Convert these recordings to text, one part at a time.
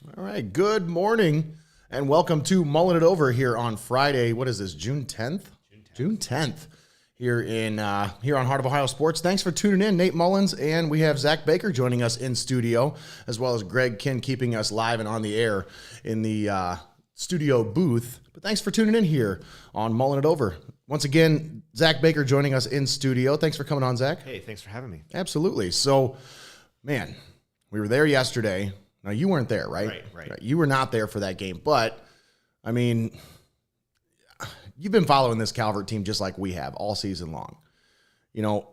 All right, good morning and welcome to Mullin It Over here on Friday. What is this, June 10th? June 10th here on Heart of Ohio Sports. Thanks for tuning in, Nate Mullins, and we have Zach Baker joining us in studio, as well as Greg Kinn keeping us live and on the air in the studio booth. But thanks for tuning in here on Mullin It Over. Once again, Zach Baker joining us in studio. Thanks for coming on, Zach. Hey, thanks for having me. Absolutely. So, man, we were there yesterday. Now, you weren't there, right? Right. You were not there for that game. But, I mean, you've been following this Calvert team just like we have all season long. You know,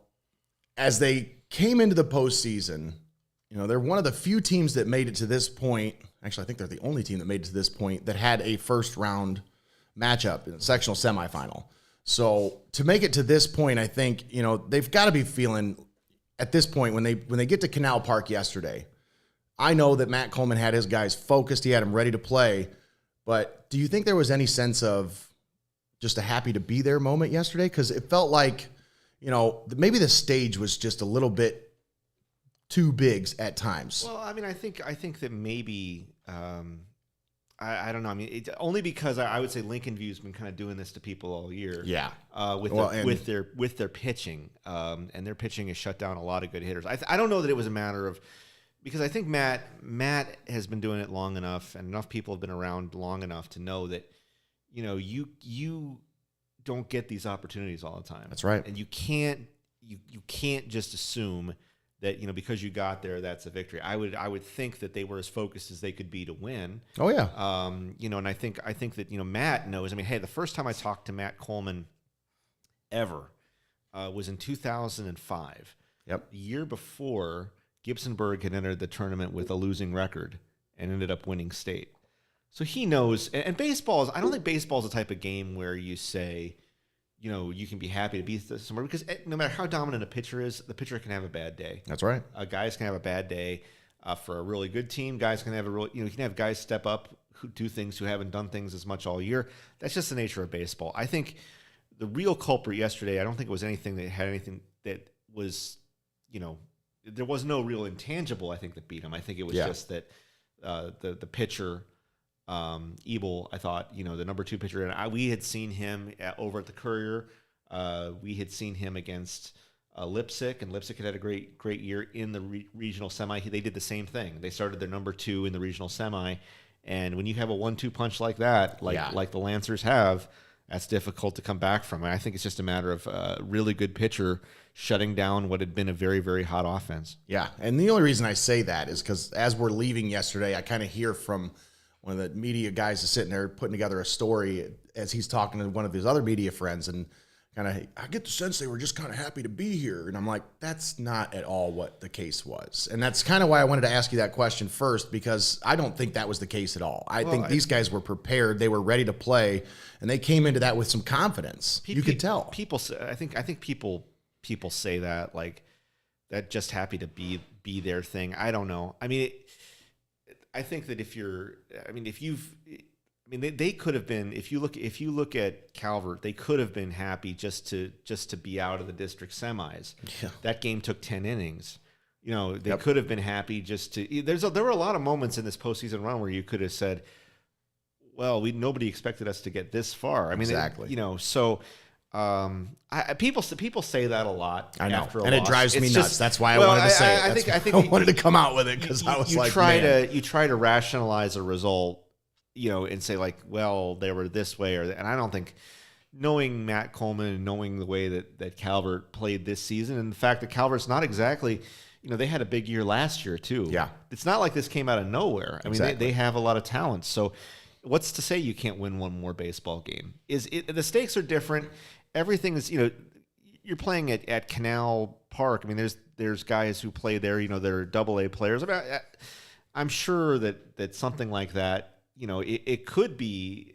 as they came into the postseason, you know, they're one of the few teams that made it to this point. Actually, I think they're the only team that made it to this point that had a first-round matchup in a sectional semifinal. So, to make it to this point, I think, you know, they've got to be feeling at this point when they get to Canal Park yesterday. I know that Matt Coleman had his guys focused. He had them ready to play. But do you think there was any sense of just a happy to be there moment yesterday? Because it felt like, you know, maybe the stage was just a little bit too big at times. Well, I mean, I think that maybe I don't know. I mean, only because I would say Lincoln View's been kind of doing this to people all year. Yeah. With their pitching, and their pitching has shut down a lot of good hitters. I don't know that it was a matter of. Because I think Matt has been doing it long enough, and enough people have been around long enough to know that, you know, you don't get these opportunities all the time. That's right. And you can't just assume that, you know, because you got there, that's a victory. I would think that they were as focused as they could be to win. Oh yeah. You know, and I think that, you know, Matt knows. I mean, hey, the first time I talked to Matt Coleman ever was in 2005. Yep. The year before, Gibsonburg had entered the tournament with a losing record and ended up winning state. So he knows, and baseball I don't think baseball is the type of game where you say, you know, you can be happy to be somewhere, because no matter how dominant a pitcher is, the pitcher can have a bad day. That's right. Guys can have a bad day. For a really good team, guys can have you can have guys step up who do things who haven't done things as much all year. That's just the nature of baseball. I think the real culprit yesterday, I don't think it was anything that was, you know, there was no real intangible, I think, that beat him. I think it was just that the pitcher, Ebel, I thought, you know, the number 2 pitcher, and we had seen him over at the Courier. We had seen him against Lipsick, and Lipsick had a great year in the regional semi. They did the same thing. They started their number 2 in the regional semi, and when you have a 1-2 punch like that, like the Lancers have, that's difficult to come back from. And I think it's just a matter of a really good pitcher shutting down what had been a very, very hot offense. Yeah, and the only reason I say that is because as we're leaving yesterday, I kind of hear from one of the media guys is sitting there putting together a story as he's talking to one of his other media friends, and kind of, I get the sense they were just kind of happy to be here. And I'm like, that's not at all what the case was. And that's kind of why I wanted to ask you that question first, because I don't think that was the case at all. I think these guys were prepared. They were ready to play, and they came into that with some confidence. You could tell. People, I think people say that, like, that just happy to be their thing. I don't know. I mean, I think that they could have been, if you look at Calvert, they could have been happy just to be out of the district semis. Yeah. That game took 10 innings. You know, they could have been happy just to. There were a lot of moments in this postseason run where you could have said, well, nobody expected us to get this far. I mean, exactly. So people say that a lot. I know, after a and loss. it drives me It's nuts. just, That's why I wanted to say it. I think I wanted to come out with it because I was you like, you try to rationalize a result, you know, and say like, well, they were this way, and I don't think, knowing Matt Coleman and knowing the way that Calvert played this season, and the fact that Calvert's not exactly, you know, they had a big year last year too. Yeah, it's not like this came out of nowhere. I mean, they have a lot of talent. So, what's to say you can't win one more baseball game? The stakes are different. Everything is, you know, you're playing at Canal Park. I mean, there's guys who play there. You know, they're AA players. I'm sure that something like that, you know, it could be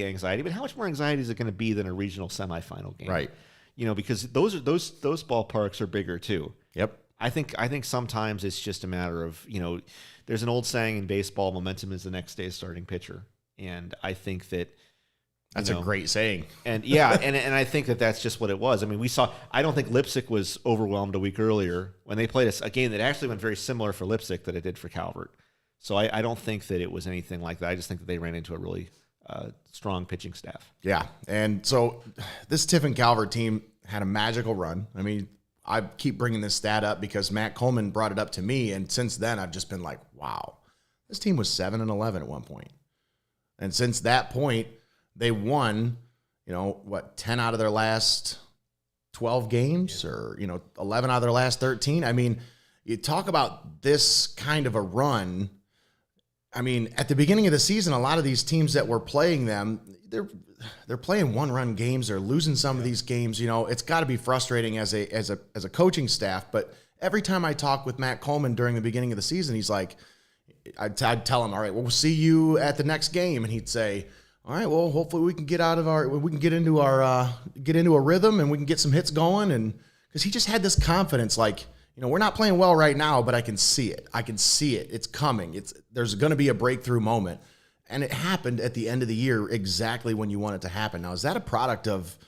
anxiety, but how much more anxiety is it going to be than a regional semifinal game? Right. You know, because those ballparks are bigger too. Yep. I think sometimes it's just a matter of, you know, there's an old saying in baseball, momentum is the next day's starting pitcher. And I think that that's a great saying. And yeah, and I think that's just what it was. I mean, I don't think Lipsick was overwhelmed a week earlier when they played a game that actually went very similar for Lipsick that it did for Calvert. So I don't think that it was anything like that. I just think that they ran into a really strong pitching staff. Yeah, and so this Tiffin Calvert team had a magical run. I mean, I keep bringing this stat up because Matt Coleman brought it up to me, and since then I've just been like, wow, this team was 7-11 at one point. And since that point, they won, 10 out of their last 12 games or, 11 out of their last 13. I mean, you talk about this kind of a run. I mean, at the beginning of the season, a lot of these teams that were playing them, they're playing one-run games. They're losing some of these games. It's got to be frustrating as a coaching staff. But every time I talk with Matt Coleman during the beginning of the season, he's like, I'd tell him, all right, well, we'll see you at the next game. And he'd say, all right, well, hopefully we can get into a rhythm and we can get some hits going. And because he just had this confidence, like, we're not playing well right now, but I can see it. It's coming. There's going to be a breakthrough moment. And it happened at the end of the year exactly when you want it to happen. Now, is that a product of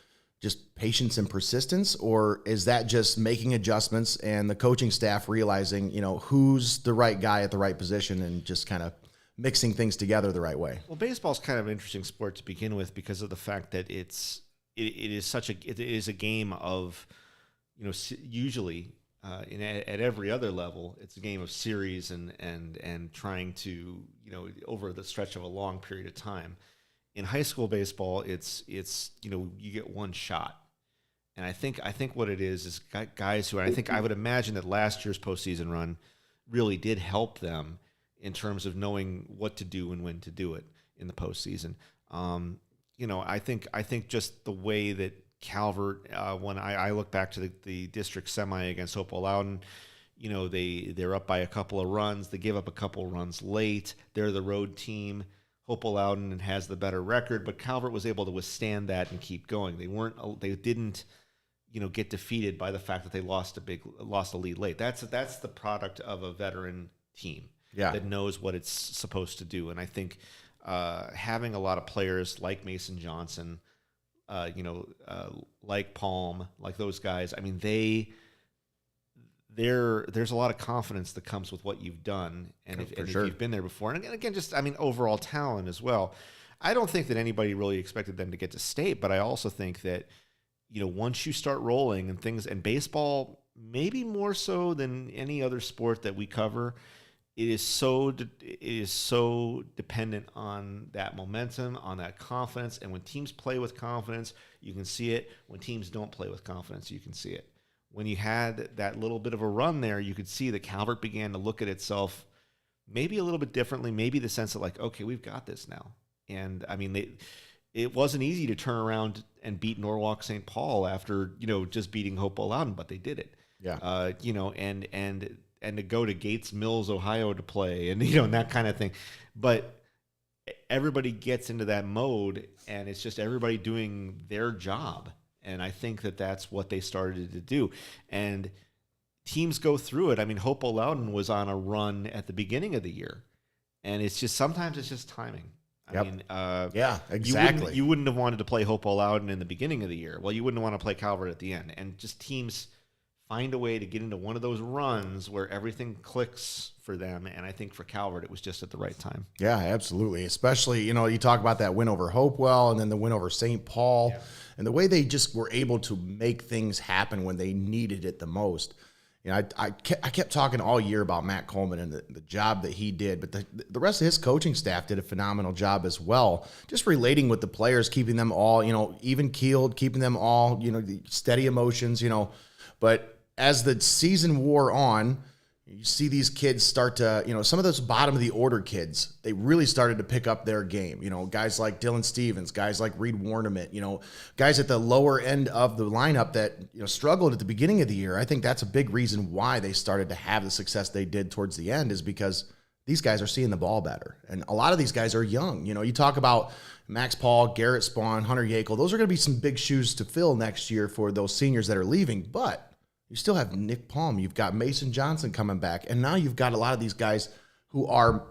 just patience and persistence, or is that just making adjustments and the coaching staff realizing, who's the right guy at the right position and just kind of mixing things together the right way? Well, baseball's kind of an interesting sport to begin with because of the fact that it is a game of, usually at every other level, it's a game of series and trying to, over the stretch of a long period of time. In high school baseball, it's you get one shot. And I think what it is guys who, I would imagine that last year's postseason run really did help them in terms of knowing what to do and when to do it in the postseason. I think just the way that Calvert, when I look back to the district semi against Hopewell Loudon, they're up by a couple of runs. They give up a couple of runs late. They're the road team. Hopewell Loudon has the better record, but Calvert was able to withstand that and keep going. They didn't, get defeated by the fact that they lost a lead late. That's the product of a veteran team that knows what it's supposed to do. And I think having a lot of players like Mason Johnson, like Palm, like those guys, I mean, there's a lot of confidence that comes with what you've done, and if you've been there before. And again, overall talent as well. I don't think that anybody really expected them to get to state, but I also think that, once you start rolling and baseball, maybe more so than any other sport that we cover, it is so dependent on that momentum, on that confidence. And when teams play with confidence, you can see it. When teams don't play with confidence, you can see it. When you had that little bit of a run there, you could see that Calvert began to look at itself maybe a little bit differently, maybe the sense of like, okay, we've got this now. And I mean, it wasn't easy to turn around and beat Norwalk St. Paul after, just beating Hopewell Loudon, but they did it. Yeah. And to go to Gates Mills, Ohio to play and, and that kind of thing. But everybody gets into that mode and it's just everybody doing their job. And I think that that's what they started to do. And teams go through it. I mean, Hopewell Loudon was on a run at the beginning of the year. And sometimes it's just timing. Yep. I mean, yeah, exactly. You wouldn't have wanted to play Hopewell Loudon in the beginning of the year. Well, you wouldn't want to play Calvert at the end. And just teams find a way to get into one of those runs where everything clicks for them. And I think for Calvert, it was just at the right time. Yeah, absolutely. Especially, you talk about that win over Hopewell and then the win over St. Paul and the way they just were able to make things happen when they needed it the most. I kept talking all year about Matt Coleman and the job that he did, but the rest of his coaching staff did a phenomenal job as well, just relating with the players, keeping them all, even keeled, keeping them all, the steady emotions, but as the season wore on, you see these kids start to, some of those bottom of the order kids, they really started to pick up their game. Guys like Dylan Stevens, guys like Reed Warnament, guys at the lower end of the lineup that, struggled at the beginning of the year. I think that's a big reason why they started to have the success they did towards the end is because these guys are seeing the ball better. And a lot of these guys are young. You talk about Max Paul, Garrett Spawn, Hunter Yakel. Those are going to be some big shoes to fill next year for those seniors that are leaving. But you still have Nick Palm. You've got Mason Johnson coming back. And now you've got a lot of these guys who are,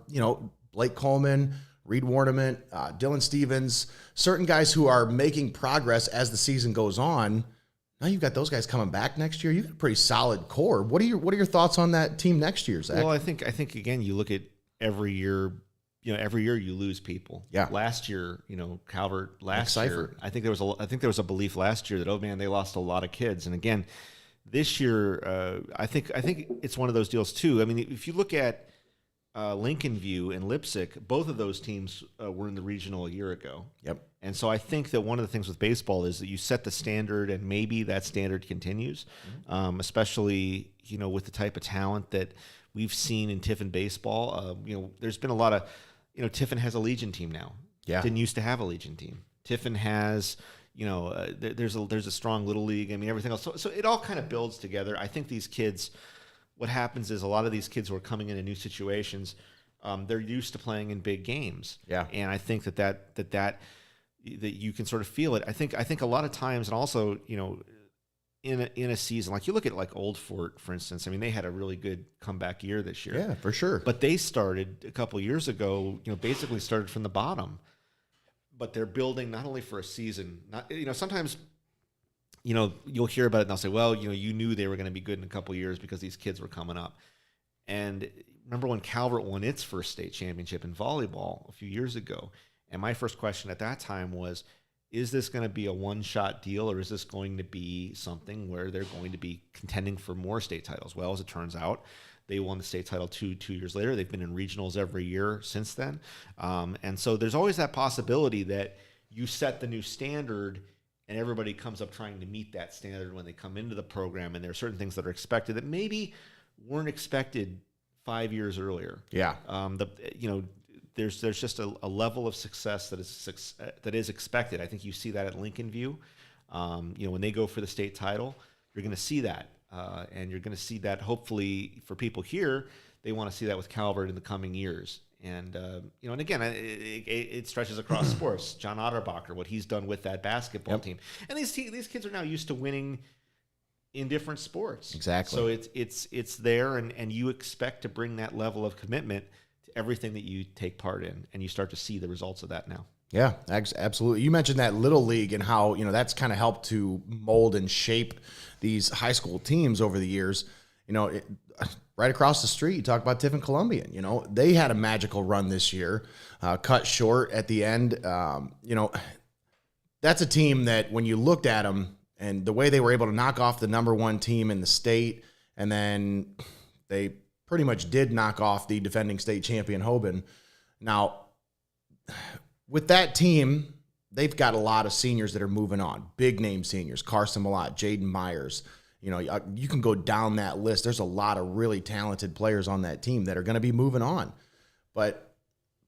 Blake Coleman, Reed Warnament, Dylan Stevens, certain guys who are making progress as the season goes on. Now you've got those guys coming back next year. You've got a pretty solid core. What are your thoughts on that team next year, Zach? Well, I think again, you look at every year. Every year you lose people. Yeah. Last year, Calvert. Last Nick year, Seifert. I think there was a belief last year that, oh man, they lost a lot of kids. And again, this year, I think it's one of those deals too. I mean, if you look at Lincoln View and Lipsick, both of those teams were in the regional a year ago. Yep. And so I think that one of the things with baseball is that you set the standard, and maybe that standard continues, especially with the type of talent that we've seen in Tiffin baseball. There's been a lot of, Tiffin has a Legion team now. Yeah. Didn't used to have a Legion team. Tiffin has, there's a strong little league. I mean, everything else. So it all kind of builds together. I think these kids, what happens is a lot of these kids who are coming into new situations, they're used to playing in big games. Yeah. And I think that you can sort of feel it. I think a lot of times, and also, in a season, like you look at like Old Fort, for instance, I mean, they had a really good comeback year this year. Yeah, for sure. But they started a couple of years ago, basically started from the bottom. But they're building not only for a season, sometimes, you'll hear about it and they'll say, well, you knew they were going to be good in a couple of years because these kids were coming up. And remember when Calvert won its first state championship in volleyball a few years ago? And my first question at that time was, is this going to be a one-shot deal, or is this going to be something where they're going to be contending for more state titles? Well, as it turns out, they won the state title two years later. They've been in regionals every year since then. And so there's always that possibility that you set the new standard and everybody comes up trying to meet that standard when they come into the program, and there are certain things that are expected that maybe weren't expected 5 years earlier. Yeah. There's just a level of success that is expected. I think you see that at Lincoln View. When they go for the state title, you're going to see that, and you're going to see that. Hopefully, for people here, they want to see that with Calvert in the coming years. And and again, it stretches across sports. John Otterbacher, what he's done with that basketball team, and these kids are now used to winning in different sports. Exactly. So it's there, and you expect to bring that level of commitment everything that you take part in, and you start to see the results of that now. Yeah, absolutely. You mentioned that little league and how, that's kind of helped to mold and shape these high school teams over the years. Right across the street, you talk about Tiffin Columbian. They had a magical run this year, cut short at the end. That's a team that when you looked at them and the way they were able to knock off the number one team in the state, and then they pretty much did knock off the defending state champion Hoban. Now, with that team, they've got a lot of seniors that are moving on. Big name seniors, Carson Malott, Jaden Myers. You can go down that list. There's a lot of really talented players on that team that are going to be moving on. But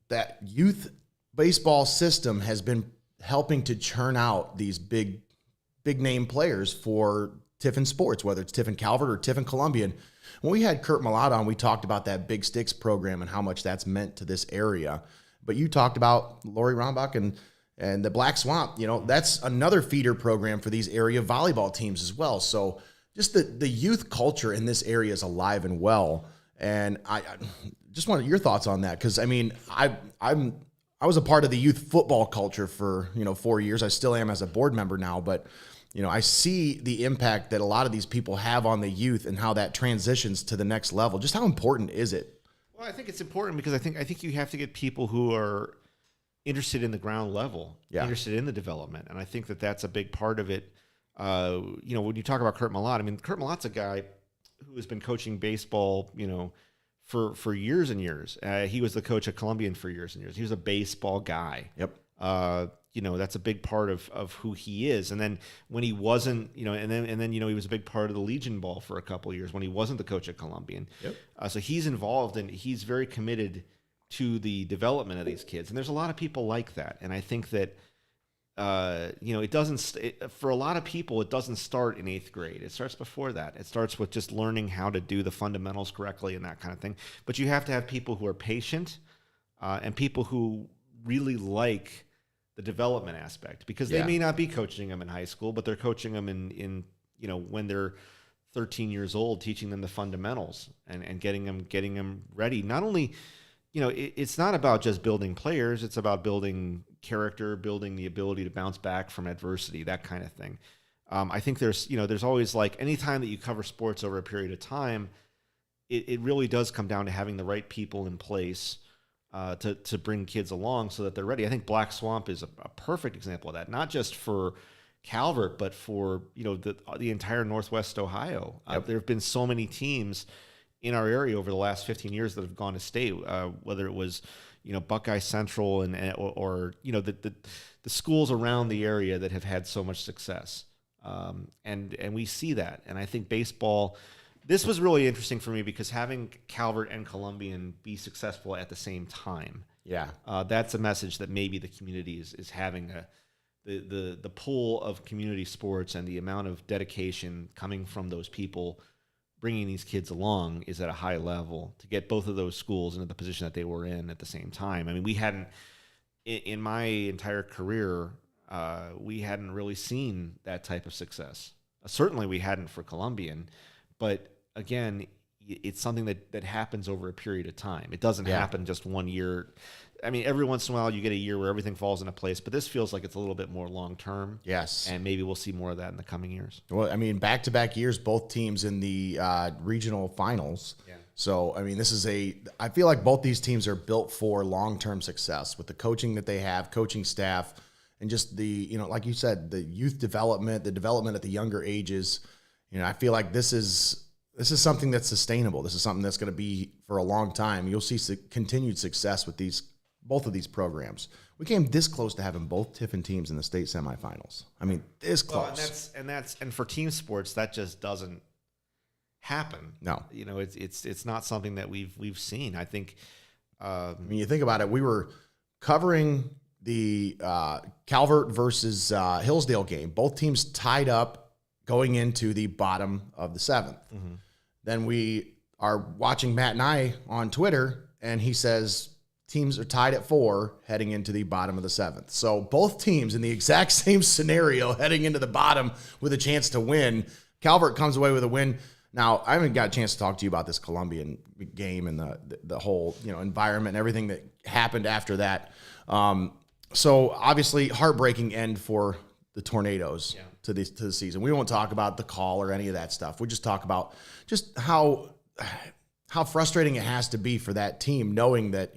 that youth baseball system has been helping to churn out these big name players for Tiffin sports, whether it's Tiffin Calvert or Tiffin Columbian. When we had Kurt Malott on, we talked about that Big Sticks program and how much that's meant to this area. But you talked about Lori Rombach and the Black Swamp. That's another feeder program for these area volleyball teams as well. So just the youth culture in this area is alive and well. And I just wanted your thoughts on that, because, I mean, I was a part of the youth football culture for, 4 years. I still am as a board member now, but I see the impact that a lot of these people have on the youth and how that transitions to the next level. Just how important is it? Well, I think it's important because I think you have to get people who are interested in the ground level, interested in the development, and I think that's a big part of it. When you talk about Kurt Malott, I mean, Kurt Malott's a guy who has been coaching baseball, for years and years. He was the coach at Columbian for years and years. He was a baseball guy. Yep. That's a big part of who he is. And then when he wasn't, he was a big part of the Legion ball for a couple of years when he wasn't the coach at Columbian. Yep. So he's involved and he's very committed to the development of these kids. And there's a lot of people like that. And I think that, for a lot of people, it doesn't start in 8th grade. It starts before that. It starts with just learning how to do the fundamentals correctly and that kind of thing. But you have to have people who are patient and people who really like the development aspect, because they may not be coaching them in high school, but they're coaching them in when they're 13 years old, teaching them the fundamentals and getting them ready. Not only, it's not about just building players, it's about building character, building the ability to bounce back from adversity, that kind of thing. I think there's always, like, anytime that you cover sports over a period of time, it really does come down to having the right people in place to bring kids along so that they're ready. I think Black Swamp is a perfect example of that, not just for Calvert, but for the entire Northwest Ohio. Yep. There have been so many teams in our area over the last 15 years that have gone to state, whether it was Buckeye Central or the schools around the area that have had so much success, and we see that. And I think baseball, this was really interesting for me because having Calvert and Columbian be successful at the same time, that's a message that maybe the community is having the pull of community sports and the amount of dedication coming from those people bringing these kids along is at a high level to get both of those schools into the position that they were in at the same time. I mean, we hadn't, in my entire career, we hadn't really seen that type of success. Certainly we hadn't for Columbian, but again, it's something that happens over a period of time. It doesn't happen just one year. I mean, every once in a while you get a year where everything falls into place, but this feels like it's a little bit more long-term. Yes. And maybe we'll see more of that in the coming years. Well, I mean, back-to-back years, both teams in the regional finals. Yeah. So, I mean, I feel like both these teams are built for long-term success with the coaching that they have, coaching staff, and just the, like you said, the youth development, the development at the younger ages. I feel like this is something that's sustainable. This is something that's going to be for a long time. You'll see continued success with both of these programs. We came this close to having both Tiffin teams in the state semifinals. I mean, this close. Well, and for team sports, that just doesn't happen. No, it's not something that we've seen. I think. I mean, you think about it. We were covering the Calvert versus Hillsdale game. Both teams tied up going into the bottom of the 7th. Mm-hmm. Then we are watching Matt and I on Twitter, and he says teams are tied at 4 heading into the bottom of the 7th. So both teams in the exact same scenario heading into the bottom with a chance to win. Calvert comes away with a win. Now, I haven't got a chance to talk to you about this Columbian game and the whole environment and everything that happened after that. So obviously heartbreaking end for the Tornadoes to the season. We won't talk about the call or any of that stuff. We just talk about just how frustrating it has to be for that team, knowing that,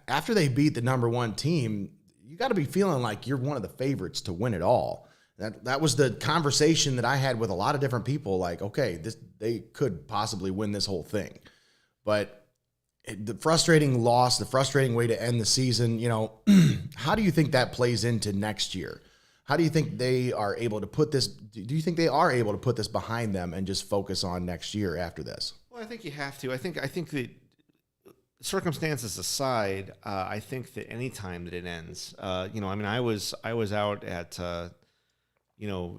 after they beat the number 1 team, you got to be feeling like you're one of the favorites to win it all. That was the conversation that I had with a lot of different people. Like, okay, they could possibly win this whole thing, but the frustrating loss, the frustrating way to end the season. How do you think that plays into next year? How do you think they are able to put this? Do you think they are able to put this behind them and just focus on next year after this? Well, I think you have to. I think that circumstances aside, I think that any time that it ends, I was out at.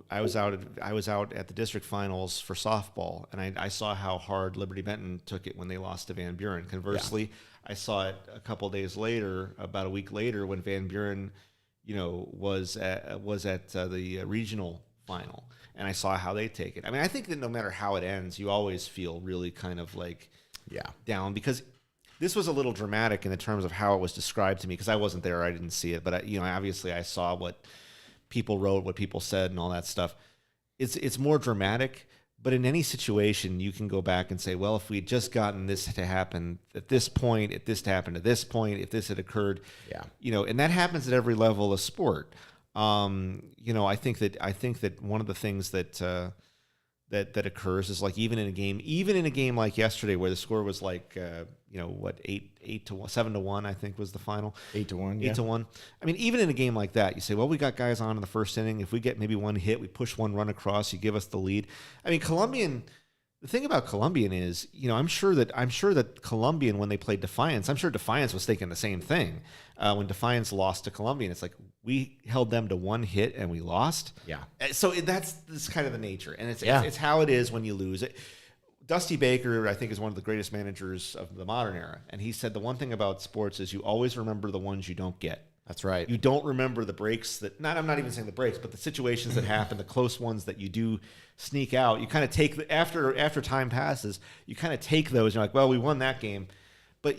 I was out at the district finals for softball, and I saw how hard Liberty Benton took it when they lost to Van Buren. Conversely, I saw it a couple days later, about a week later, when Van Buren, was at the regional final, and I saw how they take it. I mean, I think that no matter how it ends, you always feel really kind of like down, because this was a little dramatic in the terms of how it was described to me, because I wasn't there, I didn't see it, but obviously I saw what people wrote, what people said, and all that stuff. It's more dramatic, but in any situation, you can go back and say, well, if we had just gotten this to happen at this point, if this happened at this point, if this had occurred, and that happens at every level of sport. I think that one of the things that occurs is, like, even in a game like yesterday, where the score was like 7-1, I think was the final. 8-1. 8-1. I mean, even in a game like that, you say, well, we got guys on in the first inning. If we get maybe one hit, we push one run across, you give us the lead. I mean, the thing about Columbian is, I'm sure that Columbian, when they played Defiance, I'm sure Defiance was thinking the same thing. When Defiance lost to Columbian, it's like, we held them to one hit and we lost. Yeah. So that's kind of the nature, and it's how it is when you lose it. Dusty Baker, I think, is one of the greatest managers of the modern era, and he said the one thing about sports is you always remember the ones you don't get. That's right. You don't remember the breaks I'm not even saying the breaks, but the situations that happen, the close ones that you do sneak out. You kind of take after time passes, you kind of take those. You're like, well, we won that game, but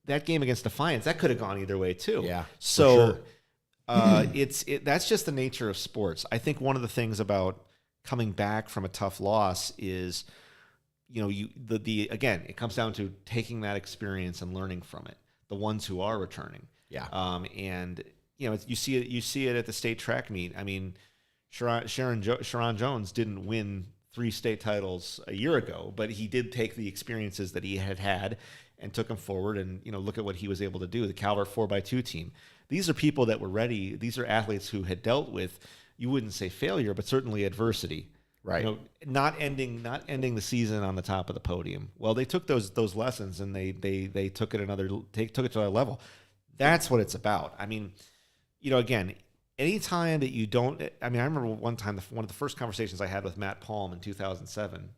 that game against Defiance, that could have gone either way too. Yeah. So that's just the nature of sports. I think one of the things about coming back from a tough loss is, again, it comes down to taking that experience and learning from it. The ones who are returning. Yeah. And you see it at the state track meet. I mean, Sharon Jones didn't win 3 state titles a year ago, but he did take the experiences that he had and took them forward. And, look at what he was able to do. The Calvert 4x2 team. These are people that were ready. These are athletes who had dealt with, you wouldn't say failure, but certainly adversity. Right. Not ending the season on the top of the podium. Well, they took those lessons and they took it took it to another level. That's what it's about. I mean, again, anytime that you don't, I remember one time, one of the first conversations I had with Matt Palm in 2007,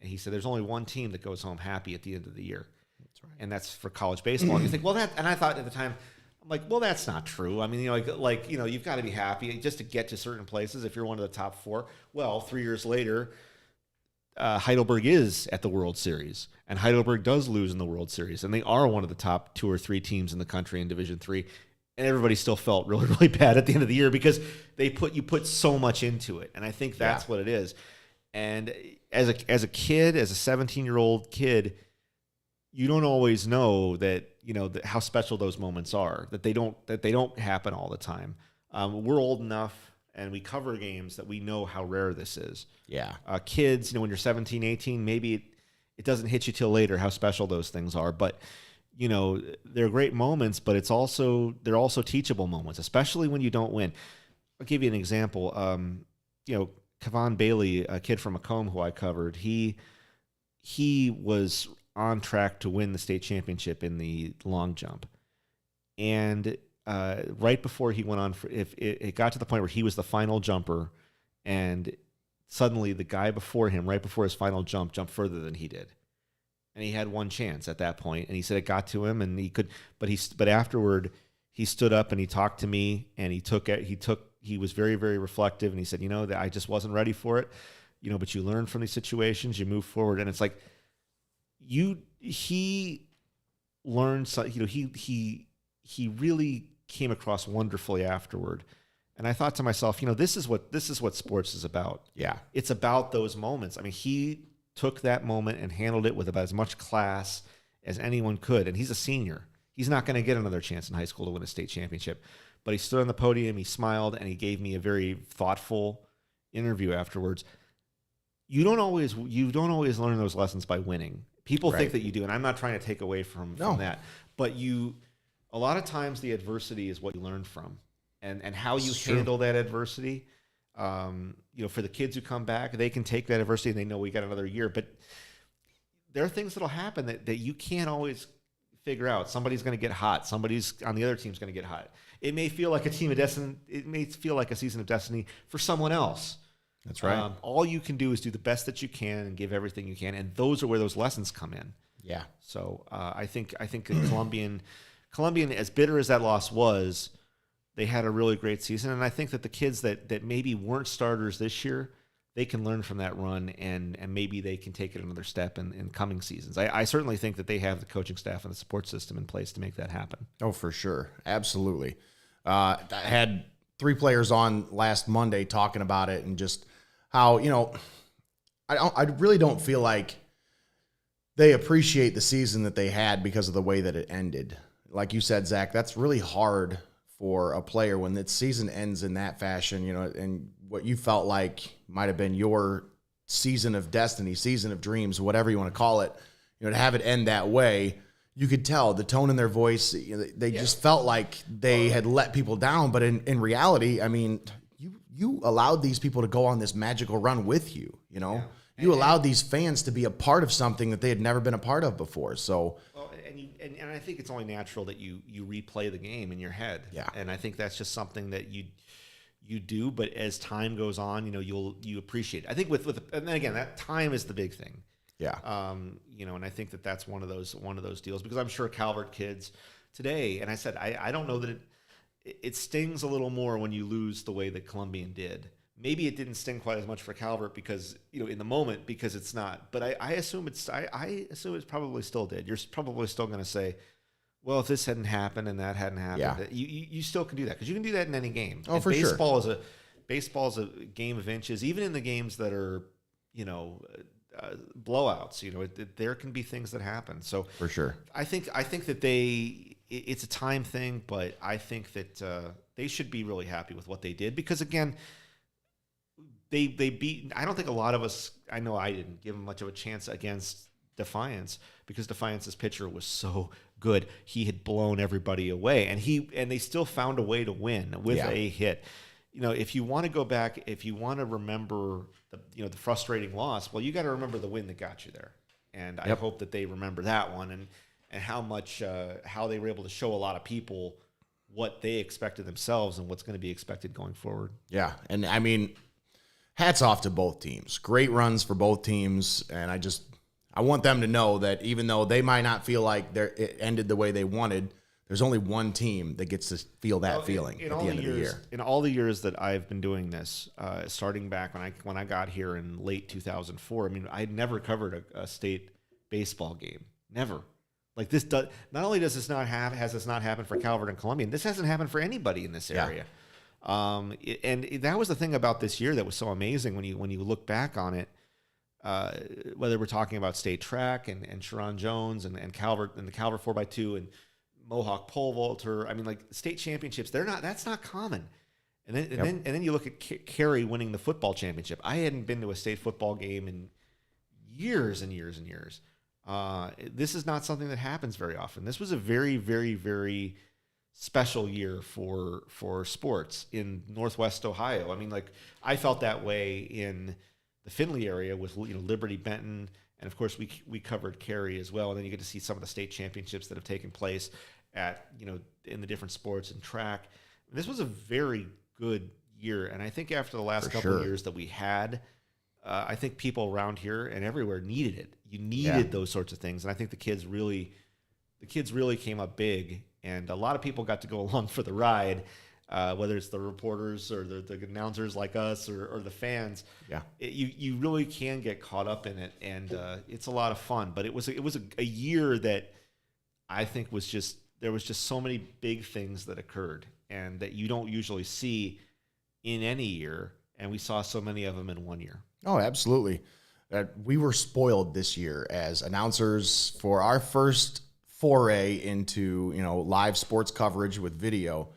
and he said, there's only one team that goes home happy at the end of the year. That's right. And that's for college baseball. And you think, and I thought at the time, I'm like, well, that's not true. I mean, you've got to be happy just to get to certain places if you're one of the top 4. Well, 3 years later, Heidelberg is at the World Series, and Heidelberg does lose in the World Series, and they are one of the top 2 or 3 teams in the country in Division III. And everybody still felt really, really bad at the end of the year because you put so much into it, and I think that's what it is. And as a kid, as a 17-year-old kid, you don't always know that how special those moments are. That they don't happen all the time. We're old enough, and we cover games that we know how rare this is. Yeah. Kids, when you're 17, 18, maybe it doesn't hit you till later how special those things are, but. They're great moments, but they're also teachable moments, especially when you don't win. I'll give you an example. Kevon Bailey, a kid from Macomb who I covered, he was on track to win the state championship in the long jump. And right before he went on, it got to the point where he was the final jumper, and suddenly the guy before him, right before his final jump, jumped further than he did. And he had one chance at that point, and he said it got to him, and he could. But afterward, he stood up and he talked to me, and he was very, very reflective, and he said, that I just wasn't ready for it, but you learn from these situations, you move forward, and it's like he learned. He really came across wonderfully afterward, and I thought to myself, this is what sports is about. Yeah, it's about those moments. I mean, he took that moment and handled it with about as much class as anyone could. And he's a senior. He's not going to get another chance in high school to win a state championship. But he stood on the podium, he smiled, and he gave me a very thoughtful interview afterwards. You don't always learn those lessons by winning. People think that you do, and I'm not trying to take away from that. But a lot of times the adversity is what you learn from. And how you handle that adversity. For the kids who come back, they can take that adversity and they know we got another year. But there are things that'll happen that you can't always figure out. Somebody's going to get hot. Somebody's on the other team's going to get hot. It may feel like a team of destiny. It may feel like a season of destiny for someone else. That's right. All you can do is do the best that you can and give everything you can, and those are where those lessons come in. Yeah. So I think Columbian, as bitter as that loss was, they had a really great season, and I think that the kids that maybe weren't starters this year, they can learn from that run, and maybe they can take it another step in coming seasons. I certainly think that they have the coaching staff and the support system in place to make that happen. Oh, for sure. Absolutely. I had 3 players on last Monday talking about it and just how, I really don't feel like they appreciate the season that they had because of the way that it ended. Like you said, Zach, that's really hard for a player when that season ends in that fashion, and what you felt like might have been your season of destiny, season of dreams, whatever you want to call it, to have it end that way, you could tell the tone in their voice. They just felt like they had let people down. But in reality, I mean, you allowed these people to go on this magical run with you, Yeah. You allowed these fans to be a part of something that they had never been a part of before. So, and I think it's only natural that you replay the game in your head. Yeah. And I think that's just something that you do. But as time goes on, you appreciate it. I think with and then again, that time is the big thing. Yeah. And I think that's one of those deals, because I'm sure Calvert kids today, and I said I don't know that it stings a little more when you lose the way that Columbian did. Maybe it didn't sting quite as much for Calvert because, in the moment, because it's not. But I assume I assume it probably still did. You're probably still going to say, well, if this hadn't happened and that hadn't happened, you still can do that, because you can do that in any game. Oh, and for sure. Baseball is a game of inches, even in the games that are, blowouts. There can be things that happen. So For sure. I think that it's a time thing, but I think that they should be really happy with what they did because again, they beat. I don't think a lot of us. I know I didn't give them much of a chance against Defiance because Defiance's pitcher was so good. He had blown everybody away, and they still found a way to win with a hit. If you want to go back, if you want to remember the frustrating loss, well, you got to remember the win that got you there. And I hope that they remember that one and how much how they were able to show a lot of people what they expected themselves and what's going to be expected going forward. Yeah, and I mean, hats off to both teams. Great runs for both teams, and I want them to know that even though they might not feel like it ended the way they wanted, there's only one team that gets to feel that feeling at the end of the year. In all the years that I've been doing this, starting back when I got here in late 2004, I mean, I had never covered a state baseball game. Never. Like this does. Not only has this not happened for Calvert and Columbian, this hasn't happened for anybody in this area. And that was the thing about this year that was so amazing when you look back on it. Whether we're talking about state track and Sharon Jones and Calvert and the Calvert 4x2 and Mohawk pole vaulter. I mean, like state championships, that's not common. And then you look at Cary winning the football championship. I hadn't been to a state football game in years and years and years. This is not something that happens very often. This was a very, very, very special year for sports in Northwest Ohio. I mean, like I felt that way in the Findlay area with Liberty Benton, and of course we covered Cary as well. And then you get to see some of the state championships that have taken place at in the different sports and track. This was a very good year, and I think after the last couple of years that we had, I think people around here and everywhere needed it. You needed those sorts of things, and I think the kids really came up big, and a lot of people got to go along for the ride. Whether it's the reporters or the announcers like us or the fans, you really can get caught up in it, and it's a lot of fun. But it was a year that I think there was just so many big things that occurred, and that you don't usually see in any year, and we saw so many of them in one year. Oh, absolutely. We were spoiled this year as announcers for our first foray into live sports coverage with video.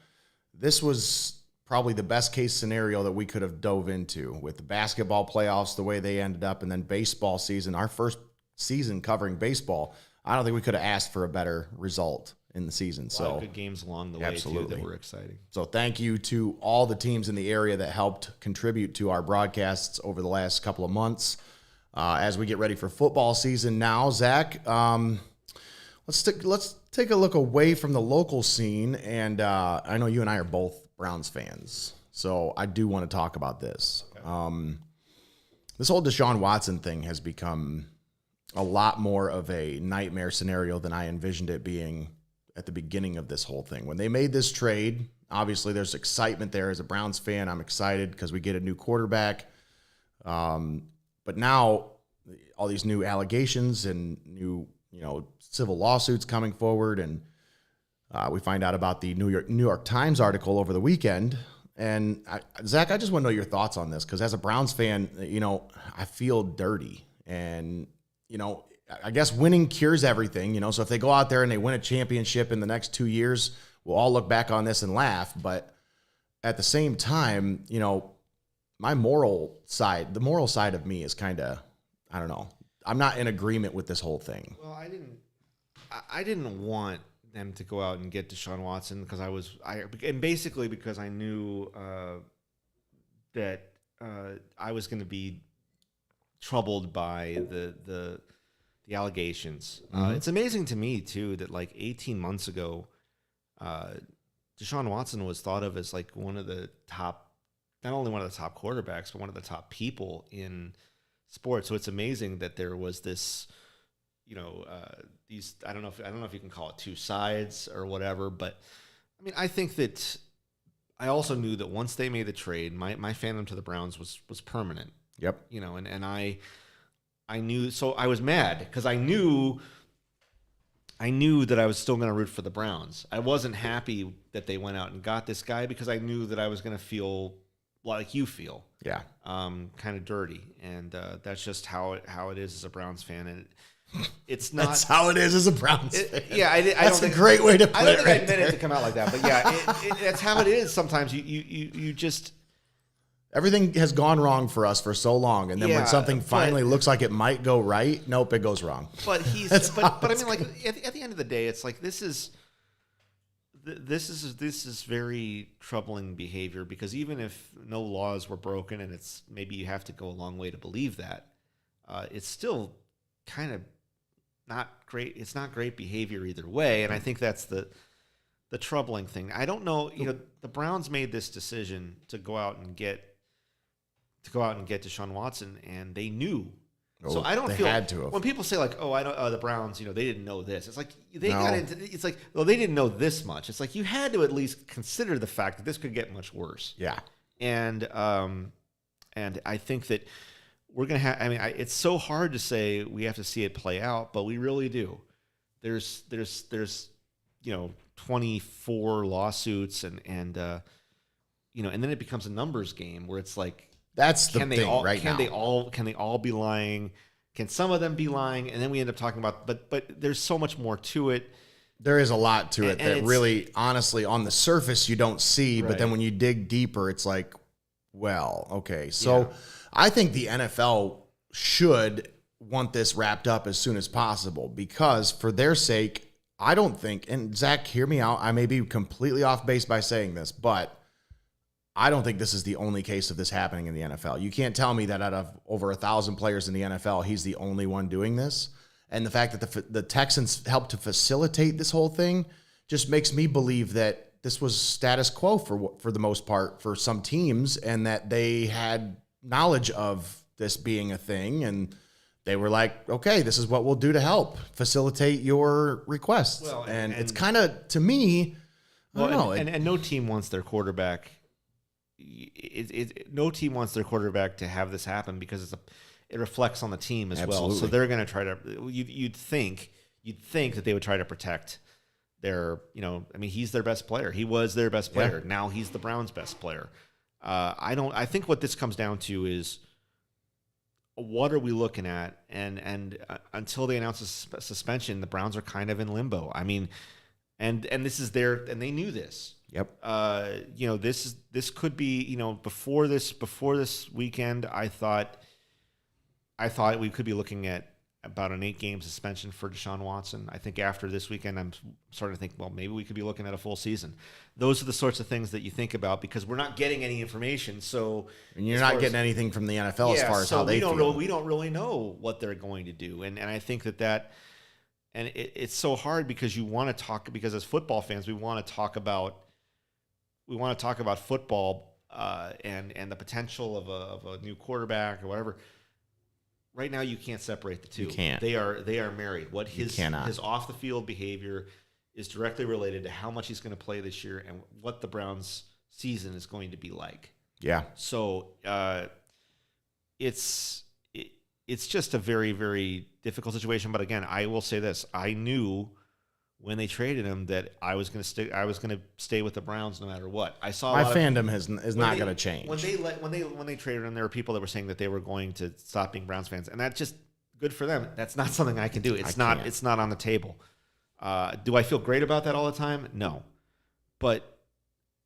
This was probably the best case scenario that we could have dove into with the basketball playoffs, the way they ended up, and then baseball season, our first season covering baseball. I don't think we could have asked for a better result in the season. A lot of good games along the way too that were exciting. So thank you to all the teams in the area that helped contribute to our broadcasts over the last couple of months. As we get ready for football season now, Zach, let's take a look away from the local scene, and I know you and I are both Browns fans, so I do want to talk about this. Okay. This whole Deshaun Watson thing has become a lot more of a nightmare scenario than I envisioned it being at the beginning of this whole thing. When they made this trade, obviously there's excitement there. As a Browns fan, I'm excited because we get a new quarterback. But now all these new allegations and new civil lawsuits coming forward, and we find out about the New York Times article over the weekend. And Zach, I just want to know your thoughts on this, because as a Browns fan, I feel dirty, and I guess winning cures everything. So if they go out there and they win a championship in the next 2 years, we'll all look back on this and laugh. But at the same time, my moral side of me is kind of, I don't know. I'm not in agreement with this whole thing. Well, I didn't want them to go out and get Deshaun Watson because because I knew that I was going to be troubled by the allegations. Mm-hmm. It's amazing to me too that like 18 months ago, Deshaun Watson was thought of as like one of the top, not only one of the top quarterbacks, but one of the top people in sports. So it's amazing that there was this, these, I don't know if you can call it two sides or whatever, but I mean, I think that I also knew that once they made the trade, my fandom to the Browns was permanent. Yep. And I knew, so I was mad because I knew that I was still going to root for the Browns. I wasn't happy that they went out and got this guy because I knew that I was going to feel like you feel. Yeah. Kind of dirty, and that's just how it is as a Browns fan, and it's not. That's how it is as a Browns fan. Yeah, I that's don't a great way to put it. I don't think right I meant there. it to come out like that, but yeah, that's how it is. Sometimes you just everything has gone wrong for us for so long, and then when something finally looks like it might go right, nope, it goes wrong. But but I mean, like at the end of the day, it's like this is very troubling behavior, because even if no laws were broken, and it's maybe you have to go a long way to believe that, it's still kind of not great. It's not great behavior either way, and I think that's the troubling thing. I don't know. The Browns made this decision to go out and get Deshaun Watson, and they knew. So I don't feel had to have. When people say like, "Oh, I don't," the Browns, they didn't know this. It's like got into. It's like, well, they didn't know this much. It's like you had to at least consider the fact that this could get much worse. Yeah, and I think that we're gonna have. I mean, it's so hard to say we have to see it play out, but we really do. There's 24 lawsuits, and then it becomes a numbers game where it's like. That's the thing now. Can they all be lying? Can some of them be lying? And then we end up talking about, but there's so much more to it. There is a lot to it that really, honestly, on the surface you don't see, but then when you dig deeper, it's like, well, okay. So I think the NFL should want this wrapped up as soon as possible, because for their sake, I don't think, and Zach, hear me out, I may be completely off base by saying this, but I don't think this is the only case of this happening in the NFL. You can't tell me that out of over 1,000 players in the NFL, he's the only one doing this. And the fact that the Texans helped to facilitate this whole thing just makes me believe that this was status quo for the most part for some teams, and that they had knowledge of this being a thing, and they were like, okay, this is what we'll do to help facilitate your requests. Well, and it's kind of, to me, I don't know. And no team wants their quarterback. No team wants their quarterback to have this happen, because it reflects on the team as well. So they're going to try to. You'd think that they would try to protect their. I mean, he's their best player. He was their best player. Yeah. Now he's the Browns' best player. I think what this comes down to is, what are we looking at? And until they announce a suspension, the Browns are kind of in limbo. I mean, and this is and they knew this. Yep. This could be, before this weekend, I thought we could be looking at about an 8-game suspension for Deshaun Watson. I think after this weekend, I'm starting to think, well, maybe we could be looking at a full season. Those are the sorts of things that you think about, because we're not getting any information. So, and you're not getting anything from the NFL as far as how they feel. We don't really know what they're going to do, and I think that. And it's so hard, because you want to talk, because as football fans, we want to talk about football and the potential of a new quarterback or whatever. Right now, you can't separate the two. You can't. They are married. What his off the field behavior is directly related to how much he's going to play this year and what the Browns' season is going to be like. Yeah. So it's just a very, very difficult situation. But again, I will say this: I knew when they traded him that I was going to stick. I was going to stay with the Browns no matter what. I saw my fandom is not going to change. When they traded him, there were people that were saying that they were going to stop being Browns fans, and that's just good for them. That's not something I can do. It's not on the table. Do I feel great about that all the time? No, but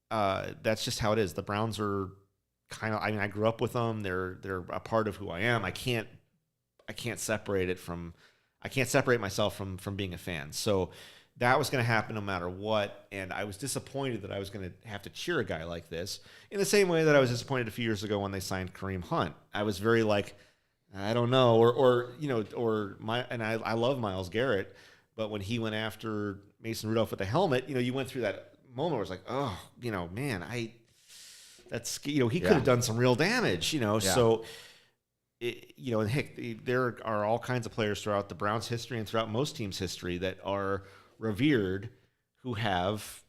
that's just how it is. The Browns are kind of. I mean, I grew up with them. They're a part of who I am. I can't separate it from. I can't separate myself from being a fan. So. That was going to happen no matter what, and I was disappointed that I was going to have to cheer a guy like this, in the same way that I was disappointed a few years ago when they signed Kareem Hunt. I was very like, I don't know, I love Myles Garrett, but when he went after Mason Rudolph with the helmet, you went through that moment where it's like, oh, man, he could have done some real damage, so. And heck, there are all kinds of players throughout the Browns' history and throughout most teams' history that are revered, who have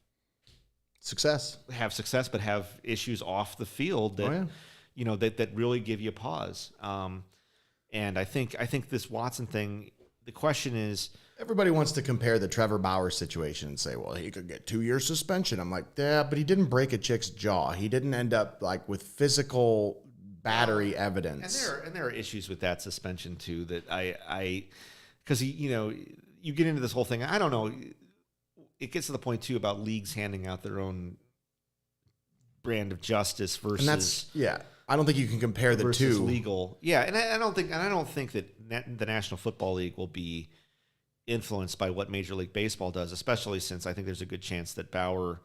success, but have issues off the field that that really give you pause. And I think this Watson thing, the question is, everybody wants to compare the Trevor Bauer situation and say, well, he could get 2 years suspension. I'm like, yeah, but he didn't break a chick's jaw. He didn't end up like with physical battery evidence. And there are issues with that suspension too, that because you get into this whole thing. I don't know. It gets to the point too about leagues handing out their own brand of justice versus, and that's, I don't think you can compare the two. Legal. Yeah. And I don't think that the National Football League will be influenced by what Major League Baseball does, especially since I think there's a good chance that Bauer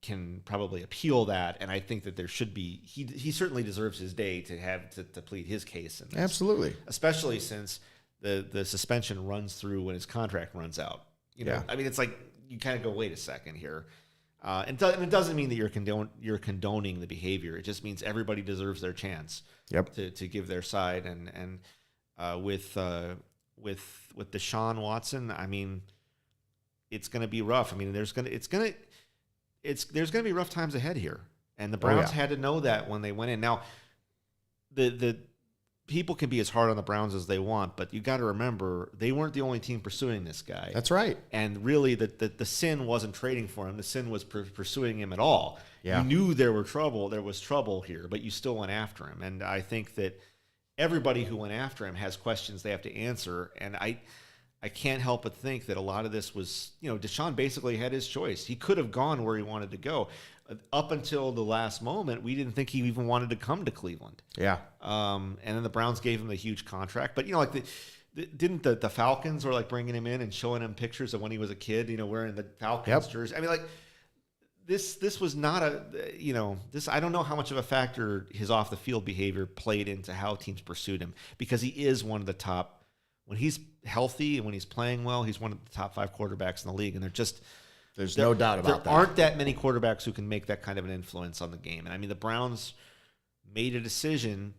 can probably appeal that, and I think that there should be, he certainly deserves his day to plead his case in this. Absolutely. Especially since the suspension runs through when his contract runs out. I mean, it's like you kind of go, wait a second here. And it doesn't mean that you're condoning the behavior. It just means everybody deserves their chance to give their side. And with Deshaun Watson, I mean, it's going to be rough. I mean, there's going to be rough times ahead here, and the Browns had to know that when they went in. Now, the people can be as hard on the Browns as they want, but you got to remember they weren't the only team pursuing this guy. That's right. And really, the sin wasn't trading for him. The sin was pursuing him at all. Yeah. You knew there was trouble here, but you still went after him. And I think that everybody who went after him has questions they have to answer. And I can't help but think that a lot of this was, Deshaun basically had his choice. He could have gone where he wanted to go. Up until the last moment, we didn't think he even wanted to come to Cleveland. Yeah. And then the Browns gave him the huge contract. But, didn't the Falcons were like bringing him in and showing him pictures of when he was a kid, wearing the Falcons jersey. I mean, like, this was not I don't know how much of a factor his off the field behavior played into how teams pursued him, because he is one of the top, when he's healthy and when he's playing well, he's one of the top 5 quarterbacks in the league. And there's no doubt about that. There aren't that many quarterbacks who can make that kind of an influence on the game. And I mean, the Browns made a decision,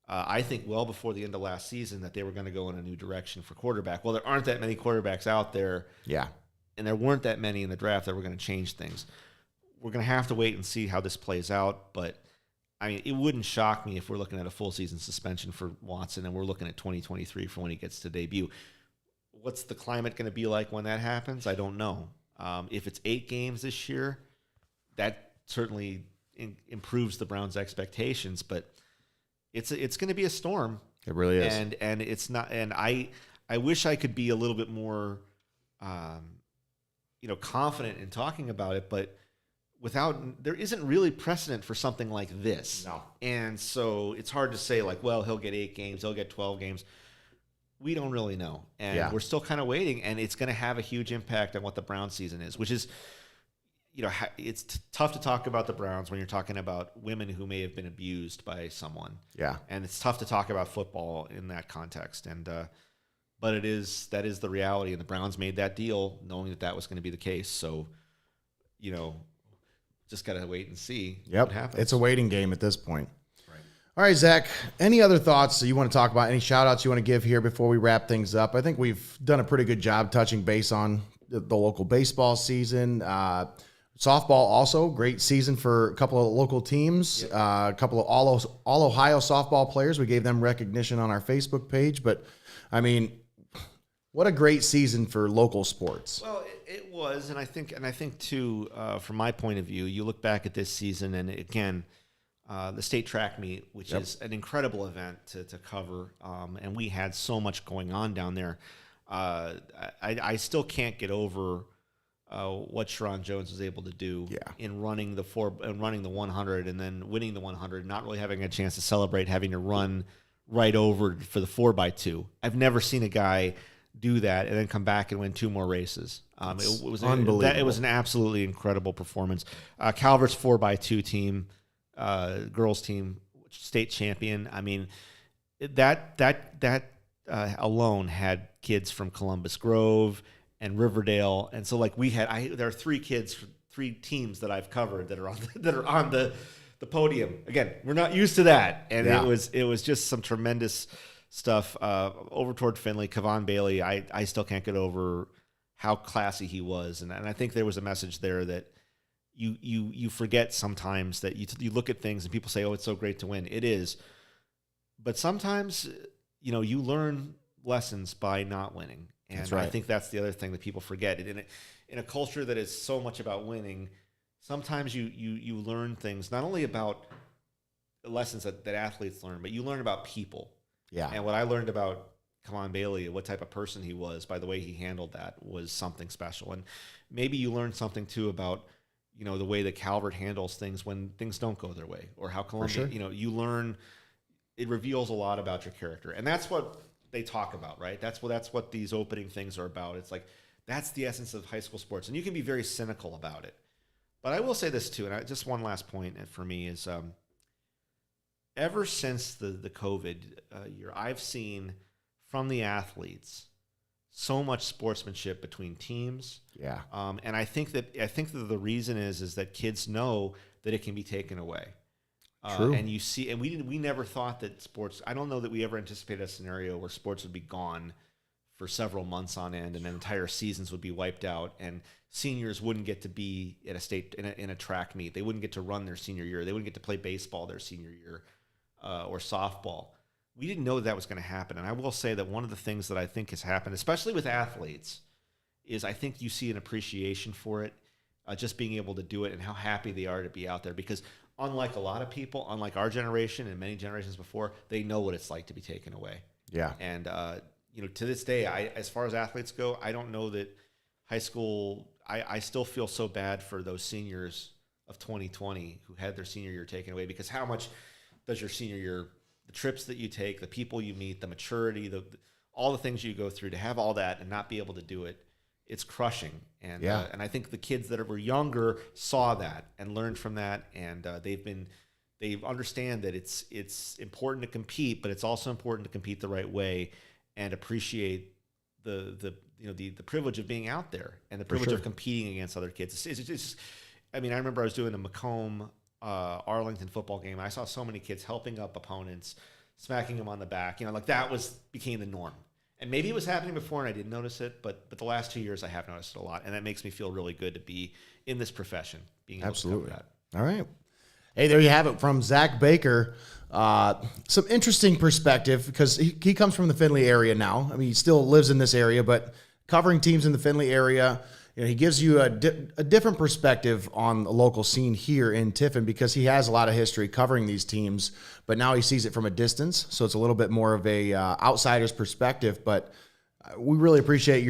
I think well before the end of last season, that they were going to go in a new direction for quarterback. Well, there aren't that many quarterbacks out there. Yeah. And there weren't that many in the draft that were going to change things. We're going to have to wait and see how this plays out. But, I mean, it wouldn't shock me if we're looking at a full season suspension for Watson and we're looking at 2023 for when he gets to debut. What's the climate going to be like when that happens? I don't know. If it's 8 games this year, that certainly improves the Browns' expectations. But it's going to be a storm. It really is. And it's not. And I wish I could be a little bit more, confident in talking about it. But there isn't really precedent for something like this. No. And so it's hard to say, like, well, he'll get 8 games, he'll get 12 games. We don't really know. And we're still kind of waiting, and it's going to have a huge impact on what the Browns season is, which is, it's tough to talk about the Browns when you're talking about women who may have been abused by someone. Yeah. And it's tough to talk about football in that context. And, but that is the reality. And the Browns made that deal knowing that was going to be the case. So, just got to wait and see what happens. It's a waiting game at this point. All right, Zach, any other thoughts that you want to talk about? Any shout-outs you want to give here before we wrap things up? I think we've done a pretty good job touching base on the local baseball season. Softball also, great season for a couple of local teams, a couple of all Ohio softball players. We gave them recognition on our Facebook page. But, I mean, what a great season for local sports. Well, it was, and I think too, from my point of view, you look back at this season, and again, the state track meet, which is an incredible event to cover, and we had so much going on down there. I still can't get over what Sharon Jones was able to do in running the 100 and then winning the 100, not really having a chance to celebrate, having to run right over for the 4x2. I've never seen a guy do that and then come back and win 2 more races. It was unbelievable. It was an absolutely incredible performance. Calvert's 4x2 team. Girls team, state champion. I mean, that alone had kids from Columbus Grove and Riverdale, and so like there are 3 teams that I've covered that are on the podium. Again, we're not used to that, and it was just some tremendous stuff over toward Findlay. Kevon Bailey, I still can't get over how classy he was, and I think there was a message there that. You forget sometimes that you look at things and people say, oh, it's so great to win. It is. But sometimes, you learn lessons by not winning. And That's right. I think that's the other thing that people forget. In a culture that is so much about winning, sometimes you learn things not only about lessons that athletes learn, but you learn about people. Yeah. And what I learned about Kaman Bailey, what type of person he was, by the way he handled that, was something special. And maybe you learn something too about, the way that Calvert handles things when things don't go their way, or how Columbia, sure. you learn. It reveals a lot about your character, and that's what they talk about, right? That's what these opening things are about. It's like that's the essence of high school sports, and you can be very cynical about it. But I will say this too, and just one last point for me is, ever since the COVID year, I've seen from the athletes so much sportsmanship between teams. Yeah. And I think that the reason is that kids know that it can be taken away. True. And you see, and we never thought that sports. I don't know that we ever anticipated a scenario where sports would be gone for several months on end, and then entire seasons would be wiped out, and seniors wouldn't get to be at a state in a track meet. They wouldn't get to run their senior year. They wouldn't get to play baseball their senior year, or softball. We didn't know that was going to happen. And I will say that one of the things that I think has happened, especially with athletes, is I think you see an appreciation for it, just being able to do it, and how happy they are to be out there. Because unlike a lot of people, unlike our generation and many generations before, they know what it's like to be taken away. Yeah. And, to this day, as far as athletes go, I don't know that high school, I still feel so bad for those seniors of 2020 who had their senior year taken away, because how much does your senior year, the trips that you take, the people you meet, the maturity, all the things you go through, to have all that and not be able to do it, it's crushing. And and I think the kids that were younger saw that and learned from that, and they understand that it's important to compete, but it's also important to compete the right way and appreciate the privilege of being out there and the privilege of competing against other kids. It's just, I remember I was doing a Macomb Arlington football game. I saw so many kids helping up opponents, smacking them on the back. That became the norm. And maybe it was happening before and I didn't notice it, but the last 2 years I have noticed it a lot, and that makes me feel really good to be in this profession, being able to cover that. All right. Hey, there you have it from Zach Baker. Some interesting perspective, because he comes from the Findlay area now. He still lives in this area, but covering teams in the Findlay area, he gives you a different perspective on the local scene here in Tiffin, because he has a lot of history covering these teams, but now he sees it from a distance, so it's a little bit more of a outsider's perspective. But we really appreciate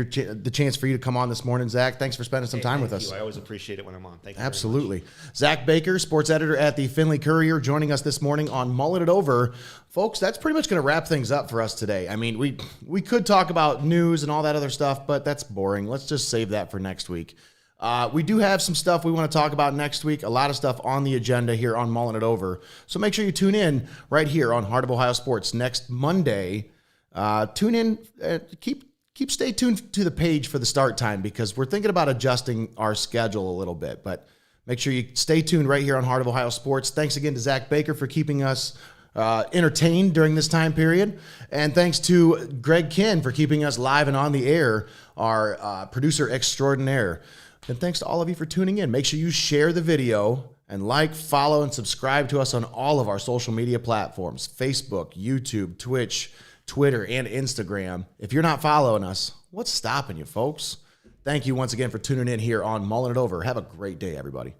the chance for you to come on this morning, Zach. Thanks for spending some time with us. I always appreciate it when I'm on. Thank you. Absolutely. Zach Baker, sports editor at the Findlay Courier, joining us this morning on Mullin It Over. Folks, that's pretty much going to wrap things up for us today. We could talk about news and all that other stuff, but that's boring. Let's just save that for next week. We do have some stuff we want to talk about next week. A lot of stuff on the agenda here on Mullin It Over. So make sure you tune in right here on Heart of Ohio Sports next Monday. Tune in. Stay tuned to the page for the start time, because we're thinking about adjusting our schedule a little bit. But make sure you stay tuned right here on Heart of Ohio Sports. Thanks again to Zach Baker for keeping us entertained during this time period. And thanks to Greg Kinn for keeping us live and on the air, our producer extraordinaire. And thanks to all of you for tuning in. Make sure you share the video and like, follow, and subscribe to us on all of our social media platforms: Facebook, YouTube, Twitch, Twitter, and Instagram. If you're not following us, what's stopping you, folks? Thank you once again for tuning in here on Mullin It Over. Have a great day, everybody.